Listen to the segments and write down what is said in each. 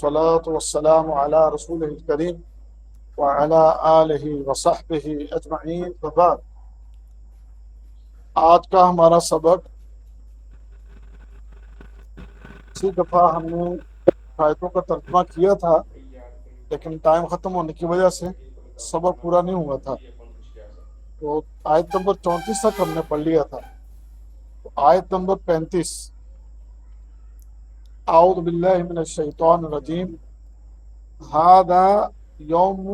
والصلاة والسلام على رسوله الكريم وعلى آله وصحبه اجمعین وبعد۔ آج کا ہمارا سبق اسی دفعہ ہم نے آیتوں کا ترجمہ کیا تھا، لیکن ٹائم ختم ہونے کی وجہ سے سبق پورا نہیں ہوا تھا، تو آیت نمبر 34 تک ہم نے پڑھ لیا تھا۔ تو آیت نمبر 35، اعوذ باللہ من الشیطان الرجیم، ہذا یوم،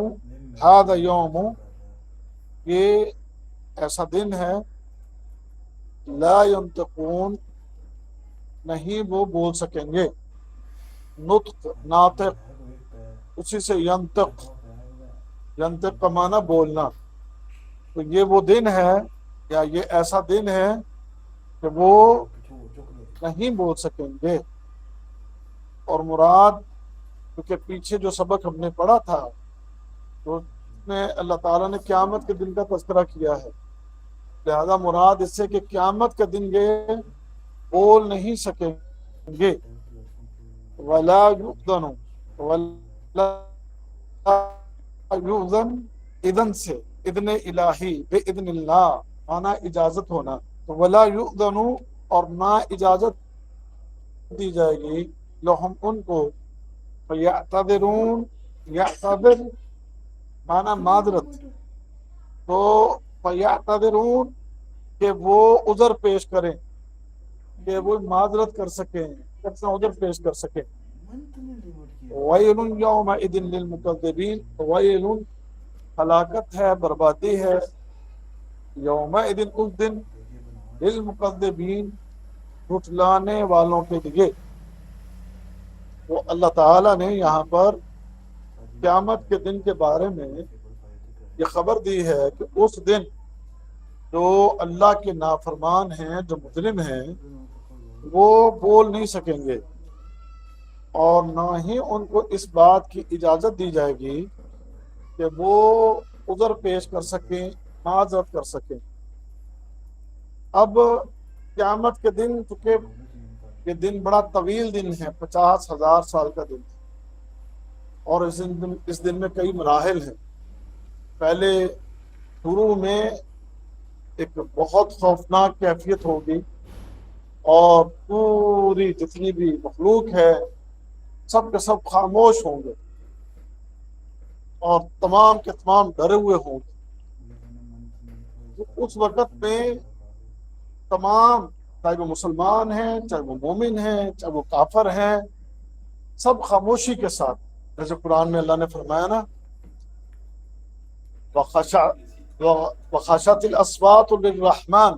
یہ ایسا دن ہے، لا ینطقون، نہیں وہ بول سکیں گے، نطق ناطق، اسی سے ینطق کا معنی بولنا، تو یہ وہ دن ہے یا یہ ایسا دن ہے کہ وہ نہیں بول سکیں گے۔ اور مراد، کیونکہ پیچھے جو سبق ہم نے پڑھا تھا تو اس میں اللہ تعالیٰ نے قیامت کے دن کا تذکرہ کیا ہے، لہذا مراد اس سے کہ قیامت کے دن یہ بول نہیں سکیں گے۔ ولا یؤذن، ولا یؤذن، اذن سے، اذن الہی، باذن اللہ مانا اجازت ہونا، تو ولا یؤذن، اور نہ اجازت دی جائے گی، لہم ان کو، فیعتذرون، یعتذر مانا معذرت، تو فیعتذرون کہ وہ عذر پیش کریں، کہ وہ معذرت کر سکیں، اپنا عذر پیش کر سکیں۔ ویل یومئذ للمکذبین، ویل ہلاکت ہے، بربادی ہے، یومئذ اس دن، للمکذبین جھٹلانے والوں کے لیے۔ وہ اللہ تعالیٰ نے یہاں پر قیامت کے دن کے بارے میں یہ خبر دی ہے کہ اس دن جو اللہ کے نافرمان ہیں، جو مجرم ہیں، وہ بول نہیں سکیں گے، اور نہ ہی ان کو اس بات کی اجازت دی جائے گی کہ وہ عذر پیش کر سکیں، معذرت کر سکیں۔ اب قیامت کے دن، چونکہ یہ دن بڑا طویل دن ہے، 50,000 سال کا دن ہے، اور اس دن میں کئی مراحل ہیں۔ پہلے شروع میں ایک بہت خوفناک کیفیت ہوگی، اور پوری جتنی بھی مخلوق ہے سب کے سب خاموش ہوں گے، اور تمام کے تمام ڈرے ہوئے ہوں گے۔ اس وقت میں تمام، چاہے وہ مسلمان ہیں، چاہے وہ مومن ہیں، چاہے وہ کافر ہیں، سب خاموشی کے ساتھ، جیسے قرآن میں اللہ نے فرمایا نا، وَخَشَتِ الْأَصْوَاتُ لِلرَّحْمَنِ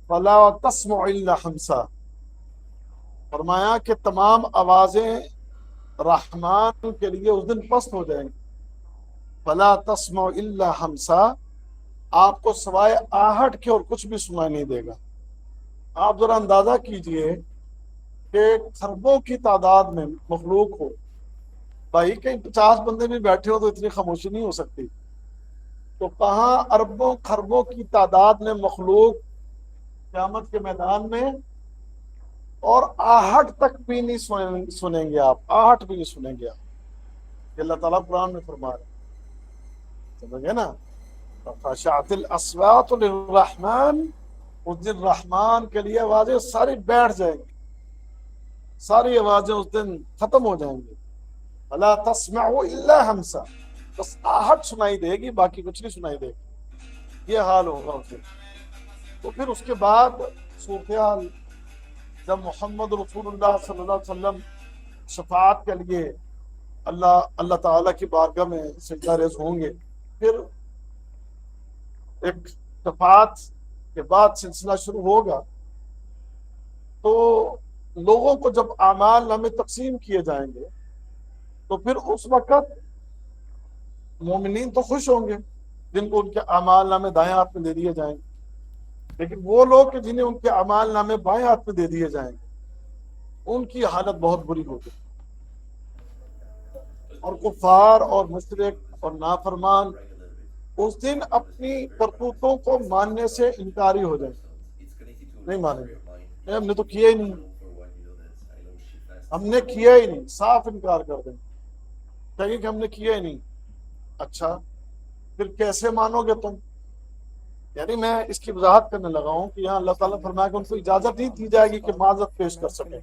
فَلَا تَسْمَعُ إِلَّا حَمْسًا، فرمایا کہ تمام آوازیں رحمان کے لیے اس دن پست ہو جائیں گی، فَلَا تَسْمَعُ إِلَّا حَمْسًا، آپ کو سوائے آہٹ کے اور کچھ بھی سنائی نہیں دے گا۔ آپ ذرا اندازہ کیجئے کہ خربوں کی تعداد میں مخلوق ہو، بھائی کہیں 50 بندے بھی بیٹھے ہو تو اتنی خاموشی نہیں ہو سکتی، تو کہاں اربوں خربوں کی تعداد میں مخلوق قیامت کے میدان میں، اور آہٹ تک بھی نہیں سنیں گے آپ، آہٹ بھی نہیں سنیں گے آپ، یہ اللہ تعالیٰ قرآن میں فرما رہے ہیں، سمجھ گئے نا؟ خشعت الاصوات للرحمن، اس دن رحمان کے لیے آوازیں ساری بیٹھ جائیں گی، ساری آوازیں اس دن ختم ہو جائیں گی، فلا تسمع الا حمسا، بس آہٹ سنائی دے گی، باقی کچھ نہیں سنائی دے گی، یہ حال ہوگا اس دن۔ تو پھر اس کے بعد صورتحال، جب محمد رسول اللہ صلی اللہ علیہ وسلم شفاعت کے لیے اللہ تعالیٰ کی بارگاہ میں سجدہ ریز ہوں گے، پھر ایک شفاعت کے بعد سلسلہ شروع ہوگا، تو لوگوں کو جب اعمال نامے تقسیم کیے جائیں گے تو پھر اس وقت مومنین تو خوش ہوں گے جن کو ان کے اعمال نامے دائیں ہاتھ میں دے دیے جائیں گے، لیکن وہ لوگ کہ جنہیں ان کے اعمال نامے بائیں ہاتھ میں دے دیے جائیں گے، ان کی حالت بہت بری ہوگی، اور کفار اور مشرک اور نافرمان اس دن اپنی کرتوتوں کو ماننے سے انکاری ہو جائیں گے، نہیں مانیں گے، ہم نے تو کیا ہی نہیں، ہم نے کیا ہی نہیں، صاف انکار کر دیں، کہیں کہ ہم نے کیا ہی نہیں. اچھا پھر کیسے مانو گے تم؟ یعنی میں اس کی وضاحت کرنے لگا ہوں کہ یہاں اللہ تعالیٰ فرمایا کہ ان کو اجازت نہیں دی جائے گی کہ معذرت پیش کر سکیں،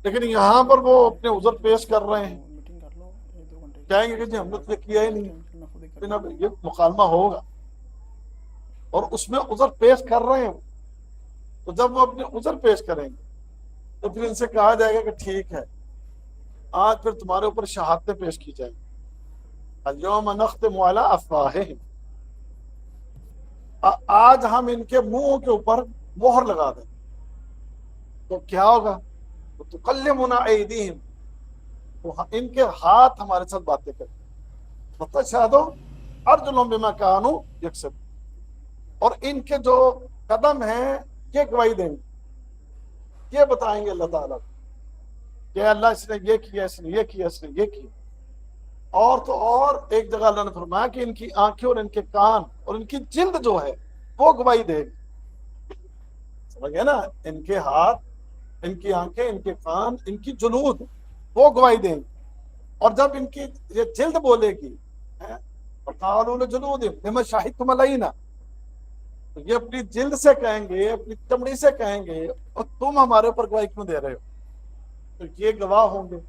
لیکن یہاں پر وہ اپنے عذر پیش کر رہے ہیں، کہیں گے کہ جی ہم نے تو کیا ہی نہیں. یہ مکالمہ ہوگا اور اس میں عذر پیش کر رہے ہیں. تو جب وہ اپنے عذر پیش کریں گے تو پھر ان سے کہا جائے گا کہ ٹھیک ہے آج پھر تمہارے اوپر شہادتیں پیش کی جائیں گی. اليوم نختم علی افواہہم، آج ہم ان کے منہوں کے اوپر مہر لگا دیں. تو کیا ہوگا؟ تکلمنا ایدیہم، تو ان کے ہاتھ ہمارے ساتھ باتیں کریں. وتشہد ارجلہم بما کانوا یکسبون، اور ان کے جو قدم ہیں یہ گواہی دیں گے، یہ بتائیں گے اللہ تعالیٰ کہ اللہ اس نے یہ کیا، اس نے یہ کیا، اس نے یہ کیا. اور تو اور ایک جگہ اللہ نے فرمایا کہ ان کی آنکھیں اور ان کے کان اور ان کی جلد جو ہے وہ گواہی دے گی. سمجھ گئے نا؟ ان کے ہاتھ، ان کی آنکھیں، ان کے کان، ان کی جلود وہ گواہی دیں گی. اور جب ان کی یہ جلد بولے گی وَقَالُوا لِجُلُودِهِمْ لِمَ شَهِدتُّمْ عَلَيْنَا، تو یہ اپنی جلد سے کہیں گے، اپنی چمڑی سے کہیں گے اور تم ہمارے اوپر گواہی کیوں دے رہے ہو؟ تو یہ گواہ ہوں گے.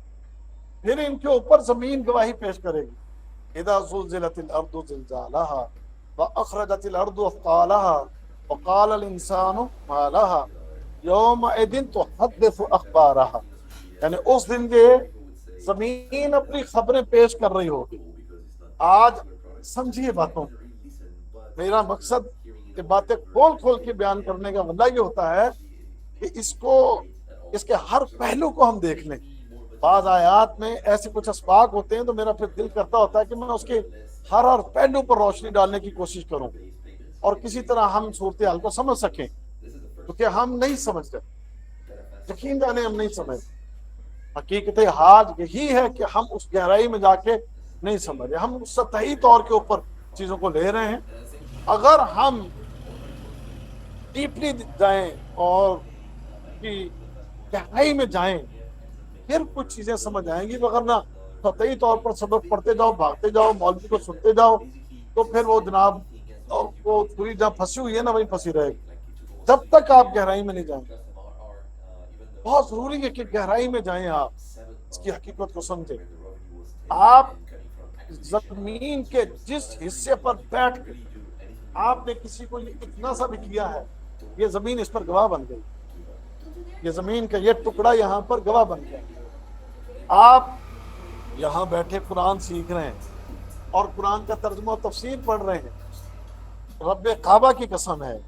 پھر ان کے اوپر زمین گواہی پیش کرے گی. اذا زلزلت الارض زلزالها واخرجت الارض اثقالها وقال الانسان ما لها يومئذ تحدث اخبارها، یعنی اس دن یہ زمین اپنی خبریں پیش کر رہی ہوگی. آج سمجھیے باتوں، میرا مقصد یہ باتیں کھول کھول کے بیان کرنے کا وجہ یہ ہوتا ہے کہ اس کے ہر پہلو کو ہم دیکھ لیں. بعض آیات میں ایسے کچھ اسباق ہوتے ہیں تو میرا پھر دل کرتا ہوتا ہے کہ میں اس کے ہر پہلو پر روشنی ڈالنے کی کوشش کروں اور کسی طرح ہم صورتحال کو سمجھ سکیں، کیونکہ ہم نہیں سمجھ رہے، یقین جانے ہم نہیں سمجھ. حقیقت حال یہی ہے کہ ہم اس گہرائی میں جا کے نہیں سمجھ رہے، ہم سطحی طور کے اوپر چیزوں کو لے رہے ہیں. اگر ہم ڈیپلی جائیں اور گہرائی میں جائیں پھر کچھ چیزیں سمجھ آئیں گی، مگر نہ سطحی طور پر سبق پڑھتے جاؤ، بھاگتے جاؤ، مولوی کو سنتے جاؤ، تو پھر وہ جناب وہ پوری جہاں پھنسی ہوئی ہے نا وہیں پھنسی رہے گی جب تک آپ گہرائی میں نہیں جائیں. بہت ضروری ہے کہ گہرائی میں جائیں، آپ اس کی حقیقت کو سمجھیں. آپ زمین کے جس حصے پر بیٹھ کے آپ نے کسی کو اتنا سا بھی کیا ہے، یہ زمین اس پر گواہ بن گئی، یہ زمین کا یہ ٹکڑا یہاں پر گواہ بن گیا. آپ یہاں بیٹھے قرآن سیکھ رہے ہیں اور قرآن کا ترجمہ و تفسیر پڑھ رہے ہیں، رب کعبہ کی قسم ہے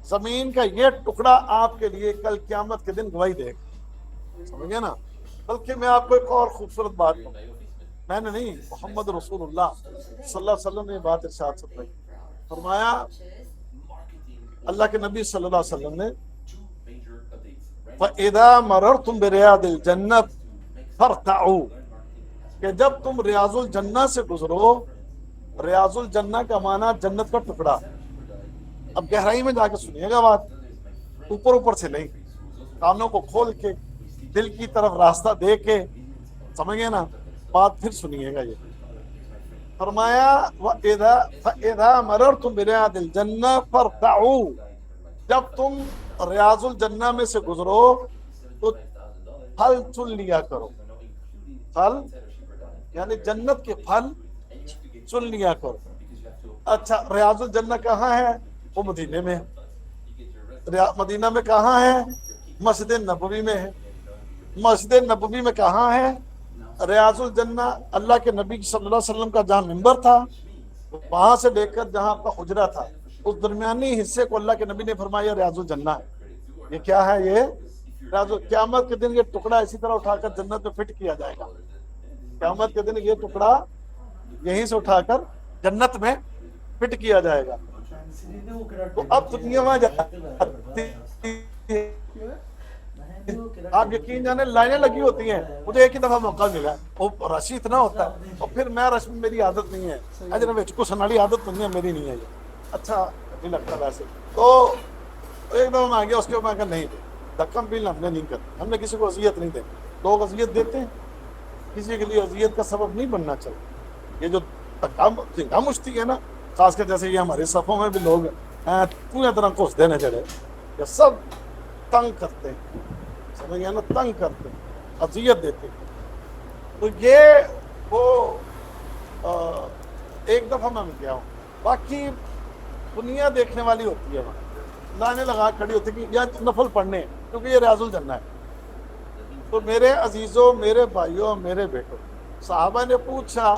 زمین کا یہ ٹکڑا آپ کے لیے کل قیامت کے دن گواہی دے گا. سمجھ گئے نا؟ بلکہ میں آپ کو ایک اور خوبصورت بات کہوں، میں نے نہیں، محمد رسول اللہ صلی اللہ علیہ وسلم نے بات ارشاد فرمائی، فرمایا اللہ کے نبی صلی اللہ علیہ وسلم نے فَإِذَا مَرَرْتُمْ بِرِيَاضِ الْجَنَّةِ فَارْتَعُوا، کہ جب تم ریاض الجنہ سے گزرو، ریاض الجنہ کا معنی جنت کا ٹکڑا. اب گہرائی میں جا کے سنیے گا بات، اوپر اوپر سے نہیں، کانوں کو کھول کے دل کی طرف راستہ دے کے، سمجھ گئے نا بات، پھر سنیے گا. یہ فرمایا فَإِذَا مَرَرْتُمْ بِرِيَاضِ الْجَنَّةِ فَارْتَعُوا، جب تم ریاض الجنہ میں سے گزرو تو پھل چن لیا کرو. پھل یعنی جنت کے پھل چن لیا کرو. اچھا ریاض الجنہ کہاں ہے؟ وہ مدینے میں ہے. مدینہ میں کہاں ہے؟ مسجد نبوی میں ہے. مسجد نبوی میں کہاں ہے؟ ریاض الجنہ اللہ کے نبی صلی اللہ علیہ وسلم کا جہاں منبر تھا وہاں سے لے کر جہاں آپ کا حجرہ تھا، اس درمیانی حصے کو اللہ کے نبی نے فرمایا ریاض الجنہ ہے. یہ کیا ہے؟ یہ ریاض قیامت کے دن یہ ٹکڑا اسی طرح اٹھا کر جنت میں فٹ کیا جائے گا. قیامت کے دن یہ ٹکڑا یہیں سے اٹھا کر جنت میں فٹ کیا جائے گا. تو اب دنیا میں آپ یقین جانے لائنیں لگی ہوتی ہیں. مجھے ایک ہی دفعہ موقع ملا، وہ رش اتنا ہوتا ہے اور پھر میں رش میں میری عادت نہیں ہے، اجنبی کچھ والی عادت نہیں ہے، میری نہیں ہے یہ. اچھا نہیں لگتا ویسے. تو ایک دفعہ میں آ گیا، اس کے بعد میں کہا نہیں دھکم بھی ہم نے نہیں کرنا، ہم نے کسی کو اذیت نہیں دینی. لوگ اذیت دیتے ہیں، کسی کے لیے اذیت کا سبب نہیں بننا چاہیے. یہ جو دھکا مشتی ہے نا، خاص کر جیسے یہ ہمارے صفوں میں بھی لوگ پوری طرح گھس دینے چڑھے، یہ سب تنگ کرتے ہیں، سمجھ گیا نا، تنگ کرتے ہیں، اذیت دیتے ہیں. تو یہ وہ ایک دفعہ میں گیا ہوں، باقی دنیا دیکھنے والی ہوتی ہے، وہاں لائنیں لگا کھڑی ہوتی کہ یا نفل پڑھنے، کیونکہ یہ ریاض الجنہ ہے. تو میرے عزیزوں، میرے بھائیوں، میرے بیٹوں، صحابہ نے پوچھا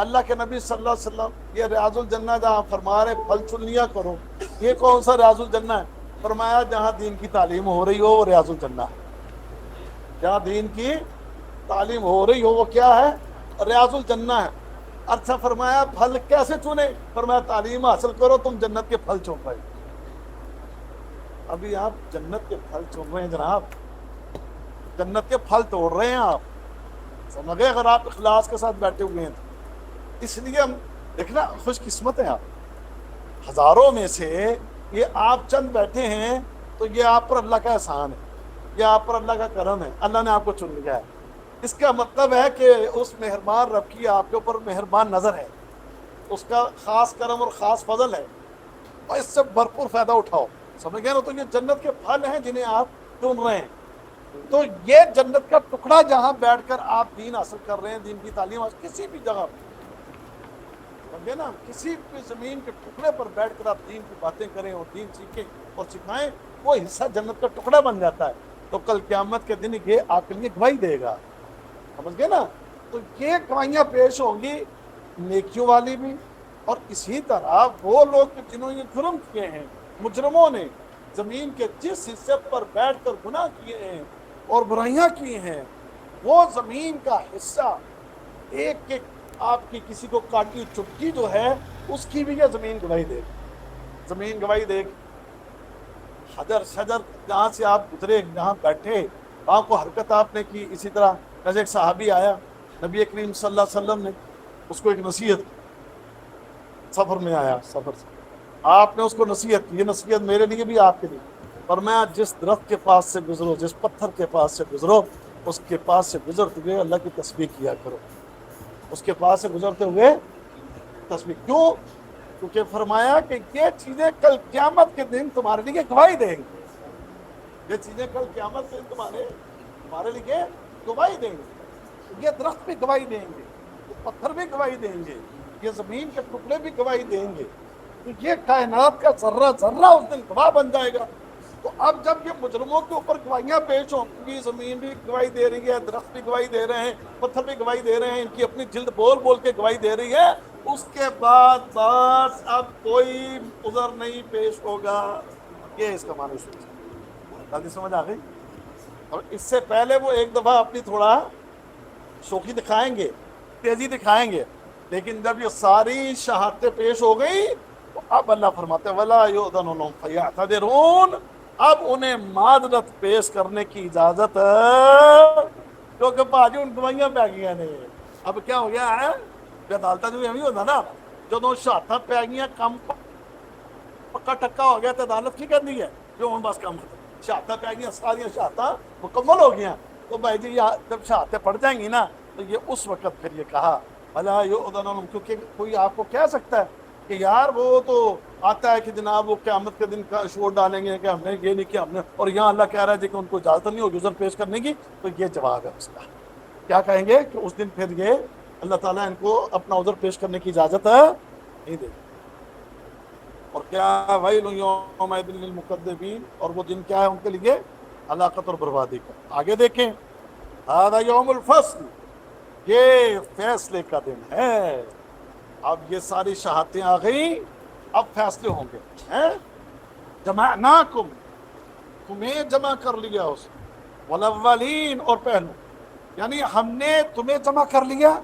اللہ کے نبی صلی اللہ علیہ وسلم، یہ ریاض الجنہ جہاں فرما رہے پھل چن لیا کرو، یہ کون سا ریاض الجنہ ہے؟ فرمایا جہاں دین کی تعلیم ہو رہی ہو وہ ریاض الجنہ ہے. جہاں دین کی تعلیم ہو رہی ہو وہ کیا ہے؟ ریاض الجنہ ہے. اچھا فرمایا پھل کیسے چنے؟ فرمایا تعلیم حاصل کرو تم جنت کے پھل چن رہے. ابھی آپ جنت کے پھل چن رہے ہیں جناب، جنت کے پھل توڑ رہے ہیں آپ، سمجھ گئے؟ اگر آپ اخلاص کے ساتھ بیٹھے ہوئے ہیں تو اس لیے ہم دیکھنا خوش قسمت ہیں آپ. ہزاروں میں سے یہ آپ چند بیٹھے ہیں تو یہ آپ پر اللہ کا احسان ہے، یہ آپ پر اللہ کا کرم ہے، اللہ نے آپ کو چن لیا ہے. اس کا مطلب ہے کہ اس مہربان رب کی آپ کے اوپر مہربان نظر ہے، اس کا خاص کرم اور خاص فضل ہے، اور اس سے بھرپور فائدہ اٹھاؤ. سمجھ گئے نا؟ تو یہ جنت کے پھل ہیں جنہیں آپ چن رہے ہیں. تو یہ جنت کا ٹکڑا جہاں بیٹھ کر آپ دین حاصل کر رہے ہیں، دین کی تعلیم کسی بھی جگہ، سمجھے نا، کسی بھی زمین کے ٹکڑے پر بیٹھ کر آپ دین کی باتیں کریں اور دین سیکھیں اور سکھائیں، وہ حصہ جنت کا ٹکڑا بن جاتا ہے. تو کل قیامت کے دن یہ آپ کے لیے گواہی دے گا، سمجھ گئے نا؟ تو یہ گواہیاں پیش ہوں گی نیکیوں والی بھی، اور اسی طرح وہ لوگ جنہوں نے جرم کیے ہیں، مجرموں نے زمین کے جس حصے پر بیٹھ کر گناہ کیے ہیں اور برائیاں کی ہیں، وہ زمین کا حصہ ایک ایک آپ کی کسی کو کاٹی چٹکی جو ہے اس کی بھی یہ زمین گواہی دے گی، زمین گواہی دے گی. حجر شجر جہاں سے آپ گزرے، جہاں بیٹھے، وہاں کو حرکت آپ نے کی. اسی طرح جیسے ایک صحابی آیا، نبی کریم صلی اللہ علیہ وسلم نے اس کو ایک نصیحت، سفر میں آیا، سفر سے آپ نے اس کو نصیحت کی. یہ نصیحت میرے لیے بھی آپ کے لیے. فرمایا جس درخت کے پاس سے گزرو، جس پتھر کے پاس سے گزرو، اس کے پاس سے گزرتے ہوئے اللہ کی تسبیح کیا کرو، اس کے پاس سے گزرتے ہوئے تسبیح. کیوں؟ کیونکہ فرمایا کہ یہ چیزیں کل قیامت کے دن تمہارے لیے گواہی دیں گی. یہ چیزیں کل قیامت کے دن تمہارے لیے گواہی دیں گے. یہ درخت بھی گواہی دیں گے، یہ پتھر بھی گواہی دیں گے، یہ زمین کے ٹکڑے بھی گواہی دیں گے. تو یہ کائنات کا ذرہ ذرہ اس دن گواہ بن جائے گا. تو اب جب یہ مجرموں کے اوپر گواہیاں پیش ہوں گی، زمین بھی گواہی دے رہی ہے، درخت بھی گواہی دے رہے ہیں، پتھر بھی گواہی دے رہے ہیں، ان کی اپنی جلد بول بول کے گواہی دے رہی ہے، اس کے بعد بس اب کوئی عذر نہیں پیش ہوگا. یہ اس کا معنی جلدی سمجھ آ گئی؟ اور اس سے پہلے وہ ایک دفعہ اپنی تھوڑا شوخی دکھائیں گے، تیزی دکھائیں گے، لیکن جب یہ ساری شہادتیں پیش ہو گئی تو اب اللہ فرماتے ہیں وَلَا يُؤْذَنُ لَهُمْ فَيَعْتَذِرُونَ، اب انہیں معذرت پیش کرنے کی اجازت ہے، کیونکہ بھاجی ان گواہیاں پہ گیا نے. اب کیا ہو گیا ہے؟ عدالت جو ہی ہوتا نا، جدو شہادتاں پی گیا، کم پکا ٹکا ہو گیا تو عدالت کی کرنی ہے جو ہوں بس کام ختم. شہادتاں پی گیا، ساری شہادتاں مکمل ہو گیا، تو بھائی جی جب شہادتیں پڑ جائیں گی نا تو یہ اس وقت پھر یہ کہا بھلا کیونکہ کوئی آپ کو کہہ سکتا ہے کہ یار وہ تو آتا ہے کہ جناب وہ قیامت کے دن کا شور ڈالیں گے کہ ہم نے یہ نہیں کیا، ہم نے، اور یہاں اللہ کہہ رہا ہے کہ ان کو اجازت نہیں ہوگی عذر پیش کرنے کی. تو یہ جواب ہے اس کا. کیا کہیں گے کہ اس دن پھر یہ اللہ تعالیٰ ان کو اپنا عذر پیش کرنے کی اجازت نہیں دے. اور کیا ویل یومئذ للمکذبین، اور وہ دن کیا ہے ان کے لیے؟ ہلاکت اور بربادی کا. آگے دیکھیں، ھذا یوم الفصل، یہ فیصلے کا دن ہے. اب یہ ساری شہادتیں آ گئیں، اب فیصلے ہوں گے. جمعناکم، تمہیں جمع کر لیا اس والاولین، اور پہلو، یعنی ہم نے تمہیں جمع کر لیا.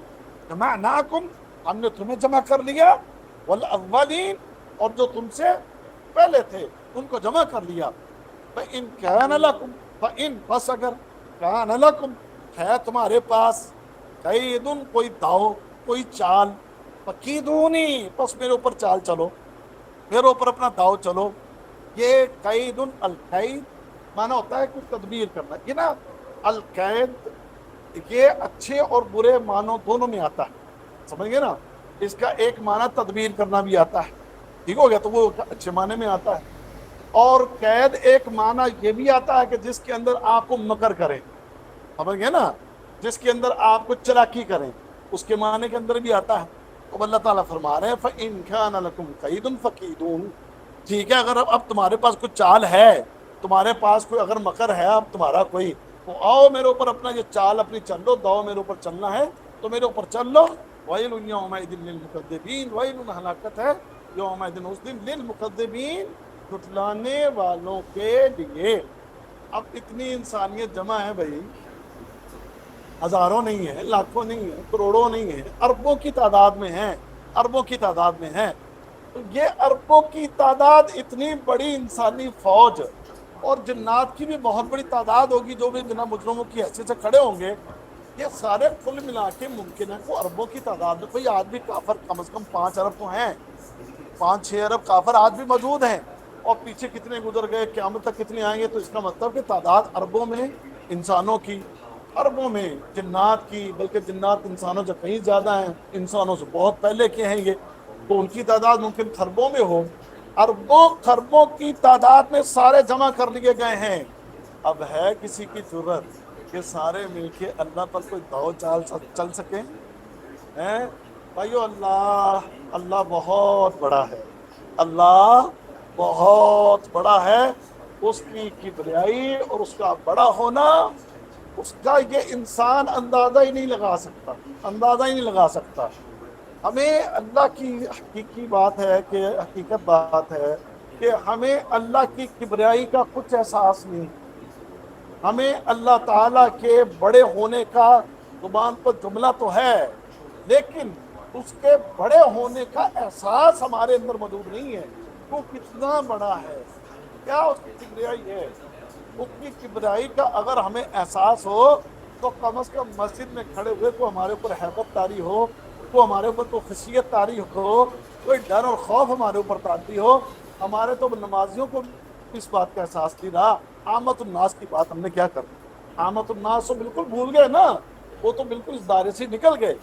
جمعناکم، ہم نے تمہیں جمع کر لیا، والاولین، اور جو تم سے پہلے تھے ان کو جمع کر لیا. فَإِن كَانَ لَكُمْ، فَإِن، پس اگر، كَانَ لَكُمْ، ہے تمہارے پاس، قیدن، کوئی داؤ، کوئی چال، فَكِیدُونِی، پس میرے اوپر چال چلو، میرے اوپر اپنا داؤ چلو. یہ قیدن، القید معنی ہوتا ہے کوئی تدبیر کرنا. یہ نا القید یہ اچھے اور برے معنوں دونوں میں آتا ہے, سمجھ گئے نا. اس کا ایک معنی تدبیر کرنا بھی آتا ہے, ٹھیک ہو گیا, تو وہ اچھے معنی میں آتا ہے. اور قید ایک معنی یہ بھی آتا ہے کہ جس کے اندر آپ کو مکر کریں, سمجھ گئے نا, جس کے اندر آپ کو چلاکی کریں, اس کے معنی کے اندر بھی آتا ہے. تو اللہ تعالیٰ فرما رہے ہیں فَإِن كَانَ لَكُمْ كَيْدٌ فَكِيدُونِ, ٹھیک ہے, اگر اب تمہارے پاس کوئی چال ہے, تمہارے پاس کوئی اگر مکر ہے اب تمہارا کوئی, تو آؤ میرے اوپر اپنا یہ چال اپنی چل لو, داؤ میرے اوپر چلنا ہے تو میرے اوپر چل لو. وَيْلٌ يَوْمَئِذٍ لِّلْمُكَذِّبِينَ, وَيْلٌ ہلاکت ہے یومئذ اس دن للمکذبین, جھٹلانے والوں کے لیے. اب اتنی انسانیت جمع ہے بھائی, ہزاروں نہیں ہے, لاکھوں نہیں ہے, کروڑوں نہیں ہے, اربوں کی تعداد میں ہیں, اربوں کی تعداد میں ہیں. تو یہ اربوں کی تعداد, اتنی بڑی انسانی فوج, اور جنات کی بھی بہت بڑی تعداد ہوگی جو بھی بنا مجرموں کی حیثیت سے کھڑے ہوں گے. یہ سارے کل ملا کے ممکن ہے کہ اربوں کی تعداد میں کوئی آج بھی کافر کم از کم 5 ارب تو ہیں, 5-6 ارب کافر آج بھی موجود ہیں, اور پیچھے کتنے گزر گئے, قیامت تک کتنے آئیں گے. تو اس کا مطلب کہ تعداد اربوں میں انسانوں کی, اربوں میں جنات کی, بلکہ جنات انسانوں سے کہیں زیادہ ہیں, انسانوں سے بہت پہلے کے ہیں یہ, تو ان کی تعداد ممکن خربوں میں ہو. اربوں خربوں کی تعداد میں سارے جمع کر لیے گئے ہیں. اب ہے کسی کی ضرورت کہ سارے مل کے اللہ پر کوئی داؤ چال چل سکیں؟ بھائیو, اللہ بہت بڑا ہے, اللہ بہت بڑا ہے. اس کی کبریائی اور اس کا بڑا ہونا, اس کا یہ انسان اندازہ ہی نہیں لگا سکتا, اندازہ ہی نہیں لگا سکتا. ہمیں اللہ کی حقیقی بات ہے کہ حقیقت بات ہے کہ ہمیں اللہ کی کبریائی کا کچھ احساس نہیں. ہمیں اللہ تعالیٰ کے بڑے ہونے کا زبان پر جملہ تو ہے, لیکن اس کے بڑے ہونے کا احساس ہمارے اندر موجود نہیں ہے. وہ کتنا بڑا ہے, کیا اس کی کبریائی ہے. اس کی کبریائی کا اگر ہمیں احساس ہو تو کم از کم مسجد میں کھڑے ہوئے کو ہمارے اوپر ہیبت طاری ہو, تو ہمارے اوپر تو خشیت طاری ہو, کوئی ڈر اور خوف ہمارے اوپر طاری ہو. ہمارے تو نمازیوں کو اس بات کا احساس نہیں رہا. عامت الناس کی بات ہم نے کیا کر دی, عامت الناس تو بالکل بھول گئے نا, وہ تو بالکل اس دائرے سے نکل گئے.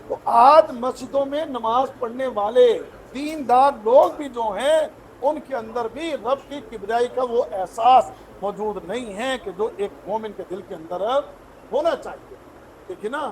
تو آج مسجدوں میں نماز پڑھنے والے دیندار لوگ بھی جو ہیں, ان کے اندر بھی رب کی کبریائی کا وہ احساس موجود نہیں ہے کہ جو ایک مومن کے دل کے اندر ہونا چاہیے. دیکھیں نا,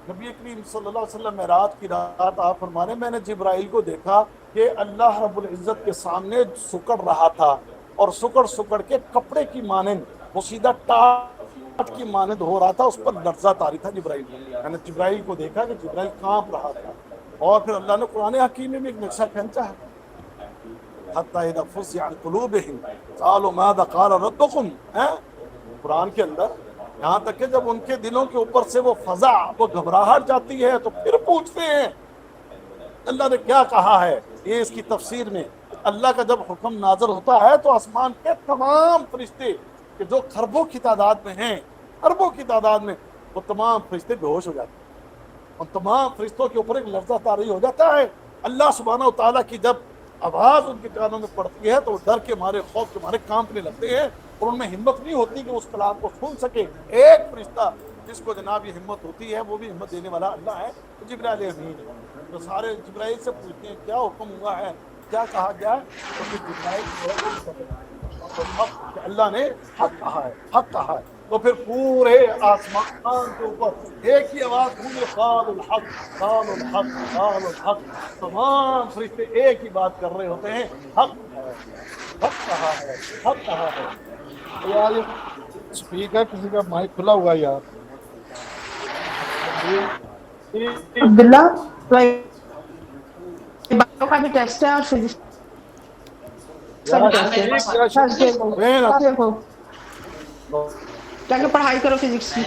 نبی کریم صلی اللہ علیہ وسلم معراج کی رات آپ فرمانے, میں نے جبرائیل کو دیکھا کہ اللہ رب العزت کے سامنے سکڑ رہا تھا, اور سکڑ کے کپڑے کی مانند وہ سیدھا ٹاٹ کی مانند ہو رہا تھا, اس پر لرزہ طاری تھا جبرائیل. میں نے جبرائیل کو دیکھا کہ جبرائیل کانپ رہا تھا. اور پھر اللہ نے قرآن حکیم میں بھی ایک نقشہ کھینچا ہے, حتی اذا فزع عن قلوبہم قالوا ماذا قال ربکم, قرآن کے اندر یہاں تک کہ جب ان کے دلوں کے اوپر سے وہ فضا, وہ گھبراہٹ جاتی ہے, تو پھر پوچھتے ہیں اللہ نے کیا کہا ہے. یہ اس کی تفسیر میں اللہ کا جب حکم نازل ہوتا ہے تو آسمان کے تمام فرشتے کہ جو خربوں کی تعداد میں ہیں, اربوں کی تعداد میں, وہ تمام فرشتے بے ہوش ہو جاتے ہیں, اور تمام فرشتوں کے اوپر ایک لرزہ طاری ہو جاتا ہے. اللہ سبحانہ و تعالیٰ کی جب آواز ان کے کانوں میں پڑتی ہے تو وہ ڈر کے مارے, خوف کے مارے کانپنے لگتے ہیں, اور ان میں ہمت نہیں ہوتی کہ اس کلام کو سن سکے. ایک فرشتہ جس کو جناب یہ ہمت ہوتی ہے, وہ بھی ہمت دینے والا اللہ ہے, جبرائیل امین. تو سارے جبرائیل سے پوچھتے ہیں کیا حکم ہوا ہے, کیا کہا گیا, تو پھر جبرائیل کہ اللہ نے حق کہا ہے, حق کہا ہے. تو پھر پورے آسمان کے اوپر ایک ہی آواز گونجے, قال الحق قال الحق قال الحق. تمام فرشتے ایک ہی بات کر رہے ہوتے ہیں, حق ہے, حق کہا ہے, حق کہا ہے. یار اسپیکر کسی کا مائک کھلا ہوا ہے یار. عبداللہ بایو کا بھی ٹیسٹ ہے اور فزکس کا بھی ٹیسٹ ہے. تھرسڈے کو جا کے پڑھائی کرو فزکس کی.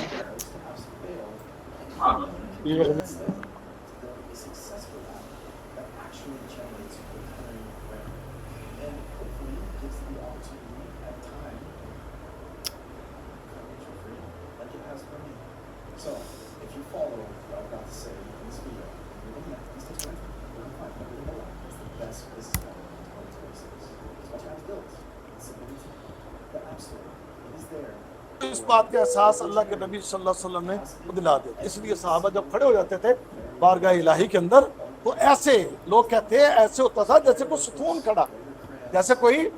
اس بات کا احساس اللہ کے نبی صلی اللہ علیہ وسلم نے دلا دیا. اس لیے صحابہ جب کھڑے ہو جاتے تھے بارگاہ الہی کے اندر تو ایسے لوگ کہتے ہیں ایسے ہوتا تھا جیسے کوئی ستون کھڑا، جیسے کوئی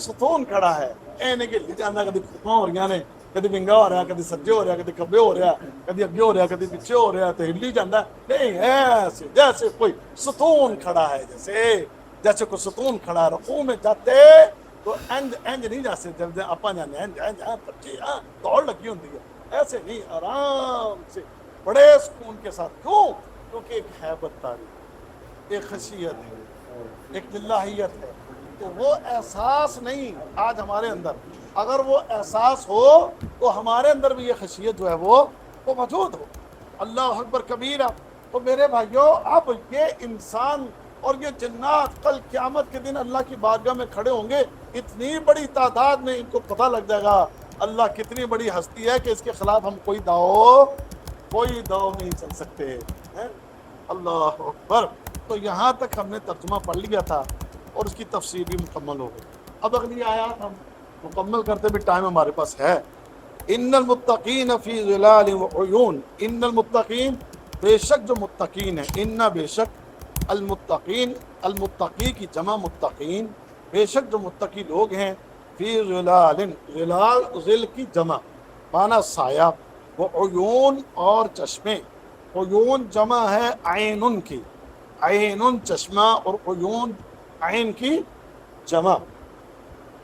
ستون کھڑا ہے. اینے کہ جانا کدی کھپاں ہو رہی نے، کدی ونگا ہو رہا، کدی سجے ہو رہا، کدی کبے ہو رہا، کدی اگے ہو رہا، کدی پیچھے ہو رہا، تو ہلی جانا. نہیں، ایسے جیسے کوئی ستون کھڑا ہے، جیسے کوئی ستون کھڑا ہے. رکوع میں جاتے تو انج نہیں جیسے جب آپ جانے انج پچی دوڑ لگی ہوتی ہے، ایسے نہیں، آرام سے بڑے سکون کے ساتھ. کیوں؟ کیونکہ ایک ہیبت تاریخ، ایک خشیت ہے، ایک للہیت ہے. تو وہ احساس نہیں آج ہمارے اندر، اگر وہ احساس ہو تو ہمارے اندر بھی یہ خشیت جو ہے وہ موجود ہو. اللہ اکبر کبیرہ. تو میرے بھائیوں، اب یہ انسان اور یہ جنات کل قیامت کے دن اللہ کی بارگاہ میں کھڑے ہوں گے، اتنی بڑی تعداد میں ان کو پتہ لگ جائے گا اللہ کتنی بڑی ہستی ہے کہ اس کے خلاف ہم کوئی داؤ نہیں چل سکتے ہیں. اللہ اکبر. تو یہاں تک ہم نے ترجمہ پڑھ لیا تھا اور اس کی تفسیر بھی مکمل ہو گئی. اب اگلی آیات ہم مکمل کرتے بھی ٹائم ہمارے پاس ہے. ان المتقین فی ظلال و عیون. ان المتقین، بے شک جو متقین ہیں. ان بے شک، المتقین، المتقی کی جمع متقین، بے شک جو متقی لوگ ہیں. فی ظلال، ظلال ظل کی جمع معنی سایہ، وہ عیون اور چشمے. عیون جمع ہے عین کی، عین چشمہ، اور عیون عین کی جمع.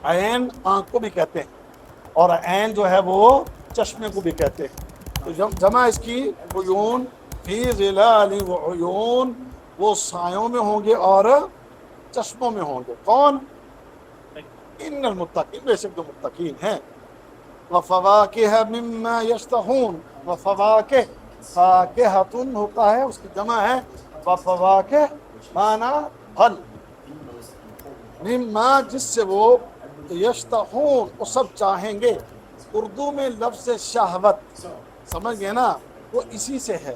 عین آنکھ کو بھی کہتے ہیں اور عین جو ہے وہ چشمے کو بھی کہتے ہیں. تو جمع اس کی عیون. فی ظلال و عیون، وہ سایوں میں ہوں گے اور چشموں میں ہوں گے. کون؟ ان المتقین، بے شک جو متقین ہیں. وفواکہ مما یشتہون. وفواکہ، فاکہۃ ہوتا ہے، اس کی جمع ہے وفواکہ معنی پھل. مما، جس سے وہ یشتہون، وہ سب چاہیں گے. اردو میں لفظ شہوت سمجھ گئے نا، وہ اسی سے ہے.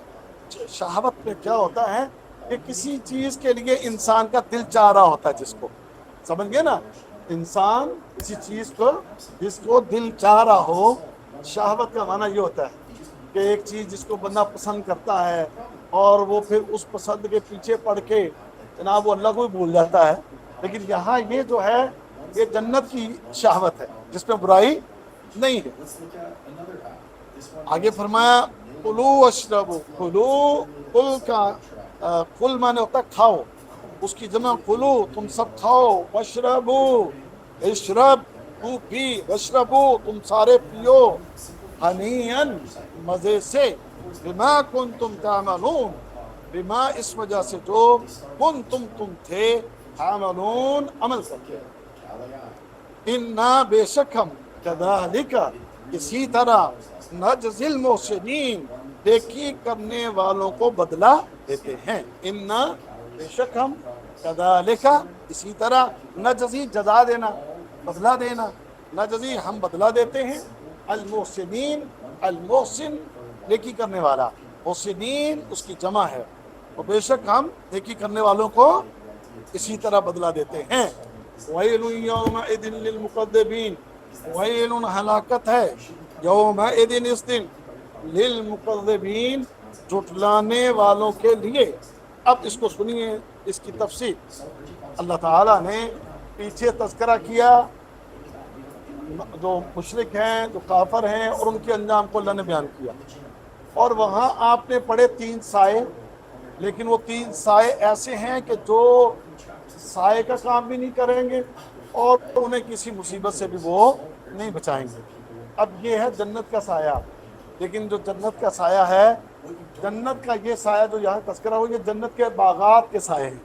شہوت میں کیا ہوتا ہے کہ کسی چیز کے لیے انسان کا دل چاہ رہا ہوتا ہے، جس کو سمجھ گئے نا، انسان کسی چیز کو جس کو دل چاہ رہا ہو. شہوت کا معنی یہ ہوتا ہے کہ ایک چیز جس کو بندہ پسند کرتا ہے اور وہ پھر اس پسند کے پیچھے پڑ کے جناب وہ اللہ کو بھی بھول جاتا ہے. لیکن یہاں یہ جو ہے یہ جنت کی شہوت ہے جس میں برائی نہیں ہے. آگے فرمایا کلو واشربو. کلو، کل کا کل معنی ہوتا ہے کھاؤ، اس کی جمع کلو، تم سب کھاؤ. واشربو، اشرب تو پی، واشربو تم سارے پیو. ہنیئن، مزے سے. بما کنتم تعملون، بما اس وجہ سے جو کنتم تم تھے تعملون عمل کرتے. انا، بے شک ہم، کذالک، اسی طرح، نجزی المحسنین، نیکی کرنے والوں کو بدلہ دیتے ہیں. انا، بے شک ہم، کذالک، اسی طرح، نجزی جزا دینا، بدلہ دینا. نجزی ہم بدلہ دیتے ہیں. المحسنین، المحسن نیکی کرنے والا، محسنین اس کی جمع ہے. اور بے شک ہم نیکی کرنے والوں کو اسی طرح بدلہ دیتے ہیں. ویل یومئذ للمکذبین، ویل ہلاکت ہے، یومئذ اس دن، للمکذبین جھٹلانے والوں کے لیے. اب اس کو سنیے، اس کی تفسیر. اللہ تعالیٰ نے پیچھے تذکرہ کیا جو مشرک ہیں، جو کافر ہیں، اور ان کے انجام کو اللہ نے بیان کیا. اور وہاں آپ نے پڑھے 3 سائے، لیکن وہ 3 سائے ایسے ہیں کہ جو سائے کا کام بھی نہیں کریں گے اور انہیں کسی مصیبت سے بھی وہ نہیں بچائیں گے. اب یہ ہے جنت کا سایہ. لیکن جو جنت کا سایہ ہے، جنت کا یہ سایہ جو یہاں تذکرہ ہو، یہ جنت کے باغات کے سائے ہیں،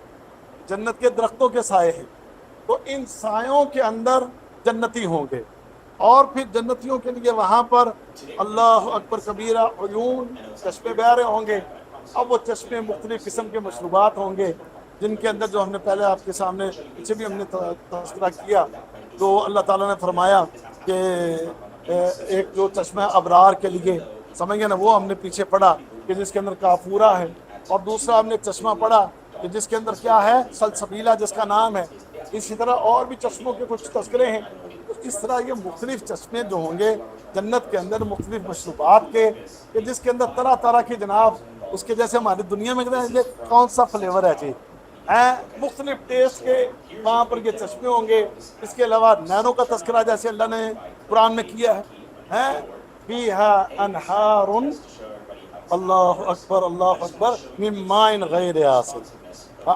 جنت کے درختوں کے سائے ہیں. تو ان سایوں کے اندر جنتی ہوں گے. اور پھر جنتیوں کے لیے وہاں پر اللہ اکبر کبیرہ عیون، چشمے بہ رہے ہوں گے. اب وہ چشمے مختلف قسم کے مشروبات ہوں گے جن کے اندر جو ہم نے پہلے آپ کے سامنے پیچھے بھی ہم نے تذکرہ کیا. تو اللہ تعالیٰ نے فرمایا کہ ایک جو چشمہ ابرار کے لیے سمجھ گئے نا، وہ ہم نے پیچھے پڑھا کہ جس کے اندر کافورہ ہے. اور دوسرا ہم نے چشمہ پڑھا کہ جس کے اندر کیا ہے، سلسبیلا جس کا نام ہے. اسی طرح اور بھی چشموں کے کچھ تذکرے ہیں. اس طرح یہ مختلف چشمے جو ہوں گے جنت کے اندر مختلف مشروبات کے، کہ جس کے اندر طرح طرح کی جناب اس کے جیسے ہماری دنیا میں یہ کون سا فلیور ہے جی، مختلف ٹیسٹ کے وہاں پر یہ چشمے ہوں گے۔ اس کے علاوہ نہروں کا تذکرہ جیسے اللہ نے قرآن میں کیا ہے، فیہا انہار، اللہ اکبر، من ماء غیر آسن،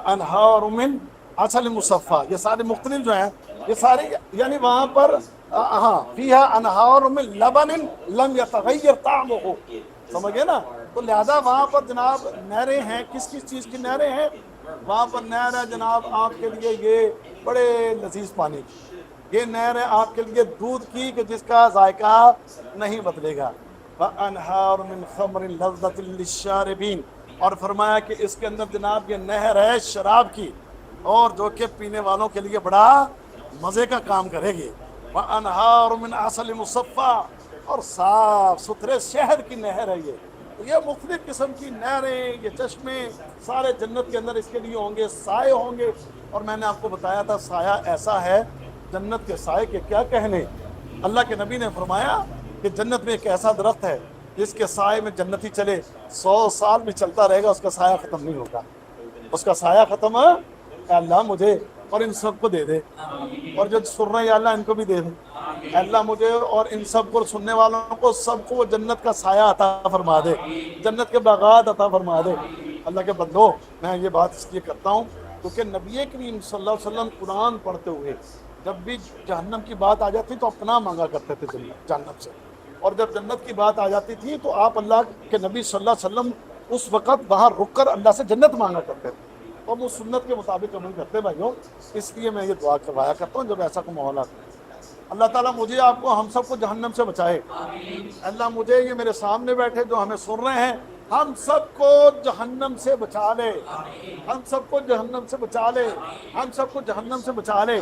انہار من عسل مصفا، یہ سارے مختلف جو ہیں یہ سارے یعنی وہاں پر ہاں فیہا انہار من لبن لم یتغیر طعمہ، سمجھ گئے نا؟ تو لہذا وہاں پر جناب نہریں ہیں، کس کس چیز کی نہریں ہیں؟ وہاں پر نہر ہے جناب آپ کے لیے یہ بڑے لذیذ پانی کی، یہ نہر ہے آپ کے لیے دودھ کی کہ جس کا ذائقہ نہیں بدلے گا، وَأَنْهَارٌ مِّنْ خَمْرٍ لَذَّةٍ لِلشَّارِبِينَ، اور فرمایا کہ اس کے اندر جناب یہ نہر ہے شراب کی، اور جو کہ پینے والوں کے لیے بڑا مزے کا کام کرے گی، وَأَنْهَارٌ مِّنْ عَسَلٍ مُصَفًّى، اور صاف ستھرے شہد کی نہر ہے یہ مختلف قسم کی نہریں، یہ چشمے سارے جنت کے اندر اس کے لیے ہوں گے، سائے ہوں گے۔ اور میں نے آپ کو بتایا تھا سایہ ایسا ہے جنت کے سائے کے کیا کہنے، اللہ کے نبی نے فرمایا کہ جنت میں ایک ایسا درخت ہے جس کے سائے میں جنتی چلے 100 سال بھی چلتا رہے گا، اس کا سایہ ختم نہیں ہوگا، اس کا سایہ ختم ہے۔ اے اللہ مجھے اور ان سب کو دے دے، اور جو سن رہے ہیں یا اللہ ان کو بھی دے دے، اے اللہ مجھے اور ان سب کو سننے والوں کو سب کو وہ جنت کا سایہ عطا فرما دے، جنت کے باغات عطا فرما دے۔ اللہ کے بندو میں یہ بات اس لیے کرتا ہوں کیونکہ نبی کریم صلی اللہ علیہ وسلم قرآن پڑھتے ہوئے جب بھی جہنم کی بات آ جاتی تو اپنا مانگا کرتے تھے جہنم سے، اور جب جنت کی بات آ جاتی تھی تو آپ اللہ کے نبی صلی اللہ علیہ وسلم اس وقت وہاں رک کر اللہ سے جنت مانگا کرتے تھے، اور وہ سنت کے مطابق عمل کرتے بھائیوں۔ اس لیے میں یہ دعا کروایا کرتا ہوں جب ایسا کوئی ماحول آتا ہے، اللہ تعالیٰ مجھے آپ کو ہم سب کو جہنم سے بچائے، اللہ مجھے یہ میرے سامنے بیٹھے جو ہمیں سن رہے ہیں ہم سب کو جہنم سے بچا لے، ہم سب کو جہنم سے بچا لے، ہم سب کو جہنم سے بچا لے۔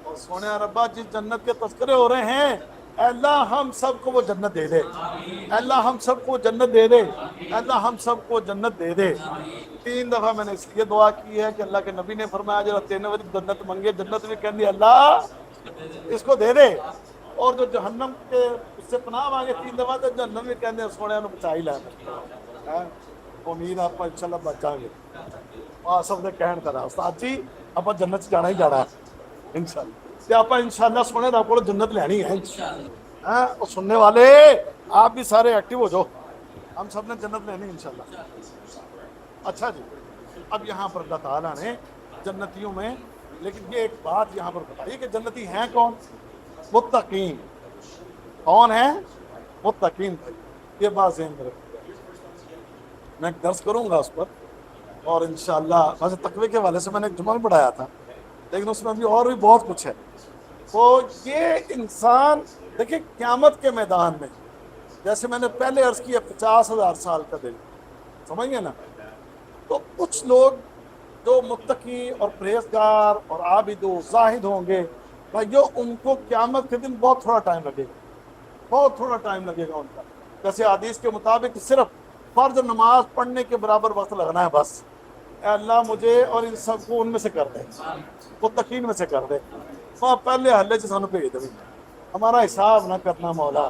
اور سونے ربا جس جنت کے تذکرے ہو رہے ہیں اے اللہ ہم سب کو وہ جنت دے دے، اے اللہ ہم سب کو جنت دے دے، اے اللہ ہم سب کو جنت دے دے۔ 3 دفعہ میں نے اس لیے دعا کی ہے کہ اللہ کے نبی نے فرمایا جو تین بار جنت منگے جنت میں کہہ دی اللہ اس کو دے دے، اور جو جہنم کے اس سے پناہ مانگے 3 دفعہ تو جہنم میں کہنے سونے بچا ہی لینا۔ امید آپ انشاءاللہ بچ جائیں گے، سب نے کہن کرا استاد جی آپ جنت سے جانا ہی جانا ہے انشاءاللہ، کہ آپ انشاءاللہ سونے آپ کو جنت لینی ہے اور سننے والے آپ بھی سارے ایکٹیو ہو جاؤ، ہم سب نے جنت لینی انشاءاللہ۔ اچھا جی، اب یہاں پر اللہ تعالیٰ نے جنتیوں میں لیکن یہ ایک بات یہاں پر بتائیے کہ جنتی ہیں کون؟ متقین۔ کون ہیں؟ متقین۔ یہ بات ذہن میں رکھیے، میں درس کروں گا اس پر، اور انشاءاللہ ویسے تقوی کے حوالے سے میں نے ایک جمعہ بھی پڑھایا تھا لیکن اس میں بھی اور بھی بہت کچھ ہے۔ تو یہ انسان دیکھیں قیامت کے میدان میں جیسے میں نے پہلے عرض کیا 50,000 سال کا دن، سمجھ گئے نا؟ تو کچھ لوگ جو متقی اور پرہیزگار اور عابد و زاہد ہوں گے بھائیو، ان کو قیامت کے دن بہت تھوڑا ٹائم لگے گا، بہت تھوڑا ٹائم لگے گا ان کا، جیسے حدیث کے مطابق صرف فرض نماز پڑھنے کے برابر وقت لگنا ہے بس۔ اے اللہ مجھے اور ان سب کو ان میں سے کر دے، متقین میں سے کر دے، وہاں پہلے حلے سے سانو بھیج دے، ہمارا حساب نہ کرنا مولا۔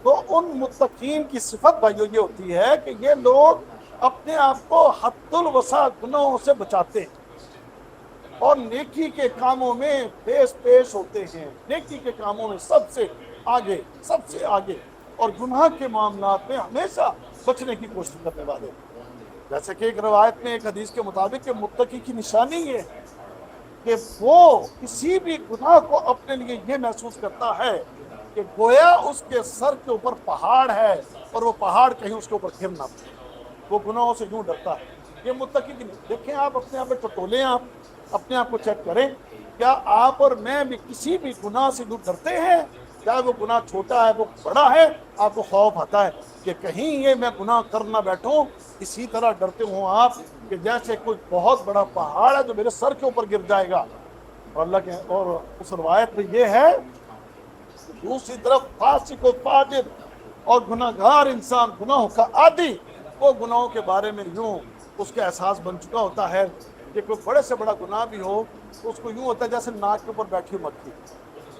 تو ان متقین کی صفت بھائیو یہ ہوتی ہے کہ یہ لوگ اپنے آپ کو حد الوسع گناہوں سے بچاتے ہیں اور نیکی کے کاموں میں پیش ہوتے ہیں، نیکی کے کاموں میں سب سے آگے، اور گناہ کے معاملات میں ہمیشہ بچنے کی کوشش کرنے والے۔ جیسے کہ ایک روایت میں ایک حدیث کے مطابق کہ متقی کی نشانی یہ ہے کہ وہ کسی بھی گناہ کو اپنے لیے یہ محسوس کرتا ہے کہ گویا اس کے سر کے اوپر پہاڑ ہے اور وہ پہاڑ کہیں اس کے اوپر گر نہ پڑے، وہ گناہوں سے یوں ڈرتا ہے۔ یہ متقی کی دیکھیں آپ اپنے آپ میں ٹٹولیں، آپ اپنے آپ کو چیک کریں، کیا آپ اور میں بھی کسی بھی گناہ سے یوں ڈرتے ہیں؟ چاہے وہ گناہ چھوٹا ہے وہ بڑا ہے، آپ کو خوف آتا ہے کہ کہیں یہ میں گناہ کر نہ بیٹھوں؟ اسی طرح ڈرتے ہوں آپ کہ جیسے کوئی بہت بڑا پہاڑ ہے جو میرے سر کے اوپر گر جائے گا۔ اور اللہ کے اور اس روایت میں یہ ہے دوسری طرف فاسق و فاجر اور گناہگار انسان، گناہوں کا عادی، وہ گناہوں کے بارے میں یوں اس کا احساس بن چکا ہوتا ہے کہ کوئی بڑے سے بڑا گناہ بھی ہو تو اس کو یوں ہوتا ہے جیسے ناک کے اوپر بیٹھی مکھی،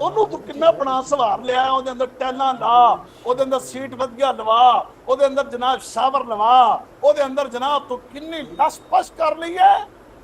ਉਹਨੂੰ ਤੂੰ ਕਿੰਨਾ ਬਣਾ ਸਵਾਰ ਲਿਆ, ਉਹਦੇ ਅੰਦਰ ਟੈਲਾਂ ਲਾ, ਉਹਦੇ ਅੰਦਰ ਸੀਟ ਵਧੀਆ ਲਵਾ, ਉਹਦੇ ਅੰਦਰ ਜਨਾਬ ਸ਼ਾਵਰ ਲਵਾ, ਉਹਦੇ ਅੰਦਰ ਜਨਾਬ ਤੂੰ ਕਿੰਨੀ ਟਸ-ਪਸ ਕਰ ਲਈ ਹੈ।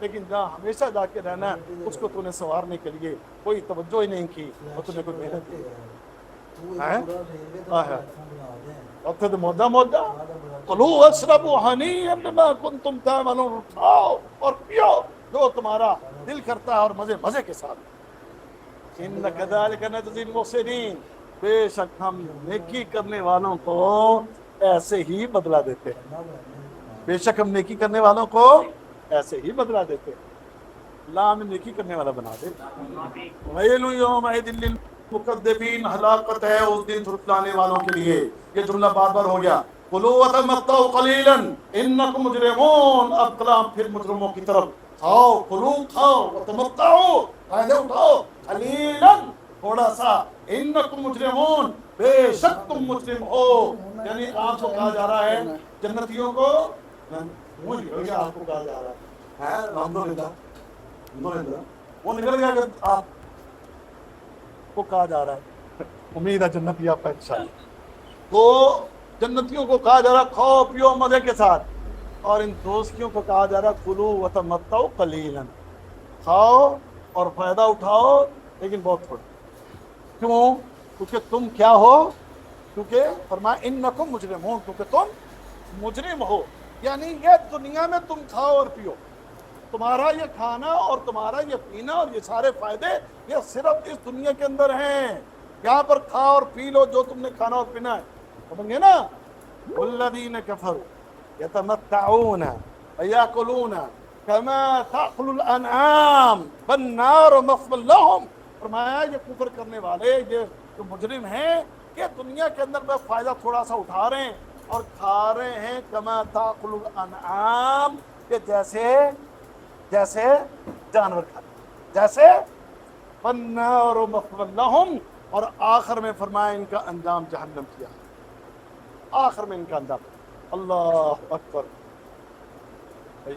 لیکن جہاں ہمیشہ جا کے رہنا ہے اس کو تو نے سوارنے کے لیے کوئی توجہ ہی نہیں کی اور تم نے کوئی محنت کی اور پھر موجہ کلوا واشربوا ہنیئا بما کنتم تعملون، کھاؤ اور پیو جو تمہارا دل کرتا ہے اور مزے مزے کے ساتھ۔ ان كذلك نجزي المحسنين، بے شک ہم نیکی کرنے والوں کو ایسے ہی بدلہ دیتے ہیں، بے شک ہم نیکی کرنے والوں کو ایسے ہی بدلہ دیتے ہیں۔ اللہ ہمیں نیکی کرنے والا بنا دے۔ ویل یومئذ للمکذبین، ہلاکت ہے اس دن جھٹلانے والوں کے لیے۔ یہ جملہ بار بار ہو گیا، کلوا وتمتعوا قلیلا انکم مجرمون، اب کلام پھر مجرموں کی طرف، کھاؤ کلو کھاؤ وتمتعوا، فائدہ اٹھاؤ، قلیلا تھوڑا سا، انکم مجرمون بے شک تم مجرم ہو۔ یعنی آپ کو کہا جا رہا ہے، جنتیوں کو آپ کو کہا جا رہا ہے الحمدللہ وہ نکل گیا کہ آپ کو کہا جا رہا ہے، امید ہے جنتی آپ کا انشاءاللہ۔ تو جنتیوں کو کہا جا رہا ہے کھاؤ پیو مزے کے ساتھ، اور ان دوستیوں کو کہا جا رہا ہے کلو وتمتعوا قلیلا، کھاؤ اور فائدہ اٹھاؤ لیکن بہت تھوڑا۔ کیوں؟ کیونکہ تم کیا ہو؟ کیونکہ فرمایا انکم مجرمون، کیونکہ تم مجرم ہو۔ یعنی یہ دنیا میں تم کھاؤ اور پیو، تمہارا یہ کھانا اور تمہارا یہ پینا اور یہ سارے فائدے یہ صرف اس دنیا کے اندر ہیں۔ یہاں پر کھا اور پی لو جو تم نے کھانا اور پینا ہے، سمجھ گئے نا؟ والذین کفروا یتمتعون ویاکلون کما تاکل الانعام والنار مثوی لہم۔ فرمایا یہ کفر کرنے والے، یہ جو مجرم ہیں، کہ دنیا کے اندر میں فائدہ تھوڑا سا اٹھا رہے ہیں اور کھا رہے ہیں کما تاکل الانعام، کہ جیسے جانور کھاتے، جیسے والنار مثوی لہم، اور آخر میں فرمایا ان کا انجام جہنم کیا، آخر میں ان کا انجام۔ اللہ اکبر۔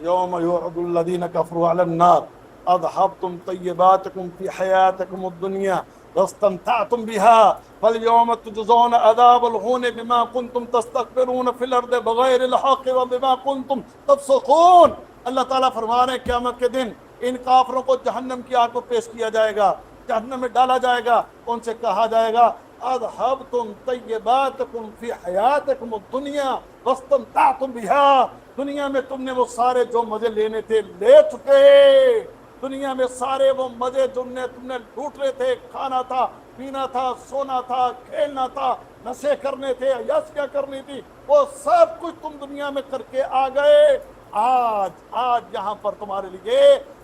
یوم یعرض الذین کفروا علی النار اذهبتم طیباتکم فی حیاتکم الدنیا واستمتعتم بها فاليوم تجزون عذاب الہون بما کنتم تستكبرون فی الارض بغیر الحق وبما کنتم تفسقون۔ اللہ تعالیٰ فرما رہے ہیں قیامت کے دن ان کافروں کو جہنم کی آگ کو پیش کیا جائے گا، جہنم میں ڈالا جائے گا، ان سے کہا جائے گا اذهبتم طیباتکم فی حیاتکم الدنیا واستمتعتم بها، دنیا میں تم نے وہ سارے جو مزے لینے تھے لے چکے، دنیا میں سارے وہ مزے تم نے لوٹ رہے تھے، کھانا تھا، پینا تھا، سونا تھا، کھیلنا تھا، نشے کرنے تھے، عیاشیاں کرنی تھی، وہ سب کچھ تم دنیا میں کر کے آ گئے۔ آج یہاں پر تمہارے لیے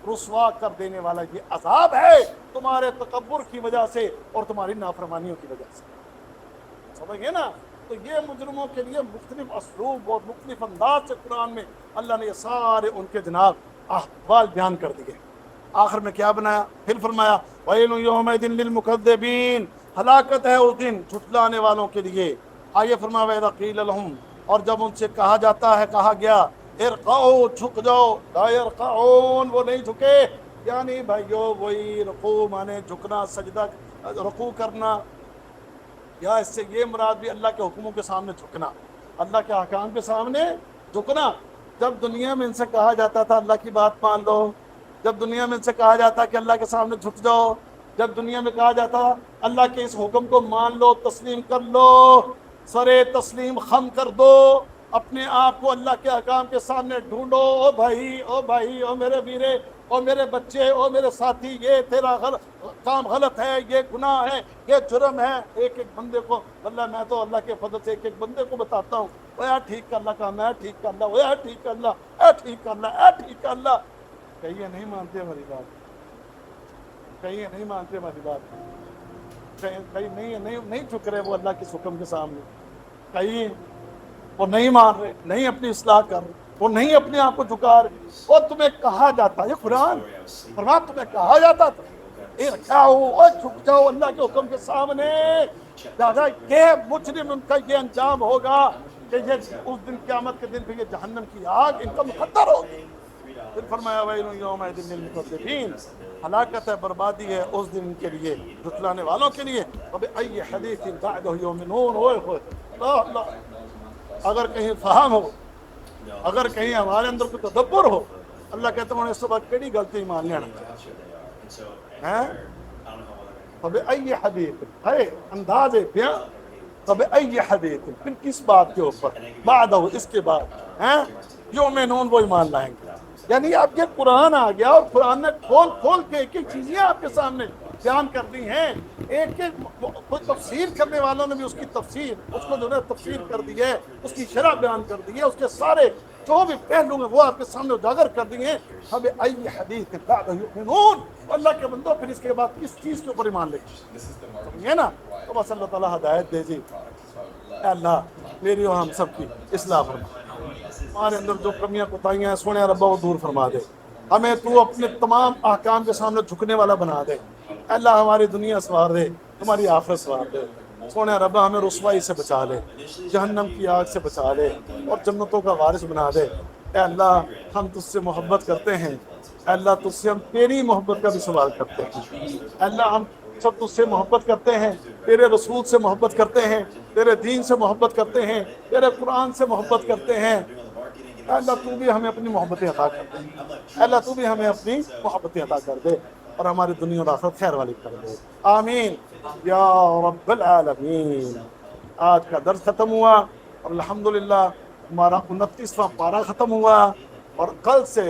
رسوا کر دینے والا یہ عذاب ہے، تمہارے تکبر کی وجہ سے اور تمہاری نافرمانیوں کی وجہ سے، سمجھ گئے نا؟ تو یہ مجرموں کے لیے مختلف اسلوب اور مختلف انداز سے قرآن میں اللہ نے یہ سارے ان کے جناب احوال بیان کر دیے۔ آخر میں کیا بنایا؟ پھر فرمایا وَيْلٌ يَوْمَئِذٍ لِّلْمُكَذِّبِينَ، ہلاکت ہے اس دن جھٹلانے والوں کے لیے۔ آئیے فرمایا وَإِذَا قِيلَ لَهُمْ، اور جب ان سے کہا جاتا ہے، کہا گیا ارقعوا، جھک جاؤ، لا يرقعون، وہ نہیں جھکے۔ یعنی بھائیو وہی رکوع مانے جھکنا، سجدہ رکوع کرنا، یا اس سے یہ مراد بھی اللہ کے حکموں کے سامنے جھکنا، اللہ کے احکام کے سامنے جھکنا۔ جب دنیا میں ان سے کہا جاتا تھا اللہ کی بات مان لو، جب دنیا میں ان سے کہا جاتا کہ اللہ کے سامنے جھک جاؤ، جب دنیا میں کہا جاتا اللہ کے اس حکم کو مان لو، تسلیم کر لو، سرے تسلیم خم کر دو، اپنے آپ کو اللہ کے احکام کے سامنے ڈھونڈو، او بھائی او بھائی، او میرے ویرے، او میرے بچے، او میرے ساتھی، یہ تیرا کام غلط ہے، یہ گناہ ہے، یہ جرم ہے۔ ایک ایک بندے کو، اللہ میں تو اللہ کے فضل سے ایک ایک بندے کو بتاتا ہوں، او یار ٹھیک کر اللہ کام ہے، ٹھیک کر اللہ، او یار ٹھیک کر اللہ، اے ٹھیک کر اللہ، اے ٹھیک کر اللہ۔ کہیں نہیں مانتے ہماری بات، کہیں نہیں مانتے ہماری بات، کہیں نہیں جھک رہے وہ اللہ کے حکم کے سامنے، کہیں وہ نہیں مان رہے، نہیں اپنی اصلاح کر رہے، وہ نہیں اپنے آپ کو جھکا رہے۔ وہ تمہیں کہا جاتا، یہ قرآن فرما، تمہیں کہا جاتا تھا ارکعوا، جھک جاؤ اللہ کے حکم کے سامنے، دادا یہ مجرم ان کا یہ انجام ہوگا کہ یہ اس دن قیامت کے دن پہ یہ جہنم کی آگ ان کا مقدر ہوگی۔ پھر فرمایا ویل یومئذ للمکذبین، ہلاکت ہے، بربادی ہے اس دن کے لیے جھٹلانے والوں کے لیے۔ فبأي حدیث بعدہ یؤمنون، اللہ اللہ، اگر کہیں فہم ہو، اگر کہیں ہمارے اندر کوئی تدبر ہو اللہ کہتے ہیں اس وقت کیڑی غلطی مان لینا ہے فبأي حدیث ہے انداز بیان فبأي حدیث پھر کس بات کے اوپر بعد اس کے بعد ہیں یؤمنون وہ ایمان لائیں گے. یعنی اب یہ قرآن آ گیا اور قرآن نے کھول کھول کے ایک ایک چیزیں آپ کے سامنے بیان کر دی ہیں. ایک ایک کوئی تفسیر کرنے والوں نے بھی اس کی تفسیر اس کو جو ہے تفسیر کر دی ہے, اس کی شرح بیان کر دی ہے, اس کے سارے جو بھی پہلو ہیں وہ آپ کے سامنے اجاگر کر دیے ہیں. اب ای حدیث بعد یؤمنون, اللہ کے بندو پھر اس کے بعد کس چیز کے اوپر ایمان لے سمجھے نا. تو بس اللہ تعالیٰ ہدایت دے جی. اے اللہ میری اور ہم سب کی اصلاح فرما, ہمارے اندر جو کمیاں کوتاہیاں ہیں سونے ربا وہ دور فرما دے. ہمیں تو اپنے تمام احکام کے سامنے جھکنے والا بنا دے. اللہ ہماری دنیا سوار دے, ہماری آخرت سوار دے. سونے ربا ہمیں رسوائی سے بچا لے, جہنم کی آگ سے بچا لے اور جنتوں کا وارث بنا دے. اے اللہ ہم تجھ سے محبت کرتے ہیں, اے اللہ تجھ سے ہم تیری محبت کا بھی سوال کرتے ہیں. اے اللہ ہم سب تجھ سے محبت کرتے ہیں, تیرے رسول سے محبت کرتے ہیں, تیرے دین سے محبت کرتے ہیں, تیرے قرآن سے محبت کرتے ہیں. اے اللہ تو بھی ہمیں اپنی محبتیں عطا کر دے. اے اللہ تو بھی ہمیں اپنی محبتیں عطا کر دے اور ہماری دنیا اور آخرت خیر والی کر دے. آمین یا رب العالمین. آج کا درس ختم ہوا اور الحمدللہ ہمارا 29واں پارہ ختم ہوا اور کل سے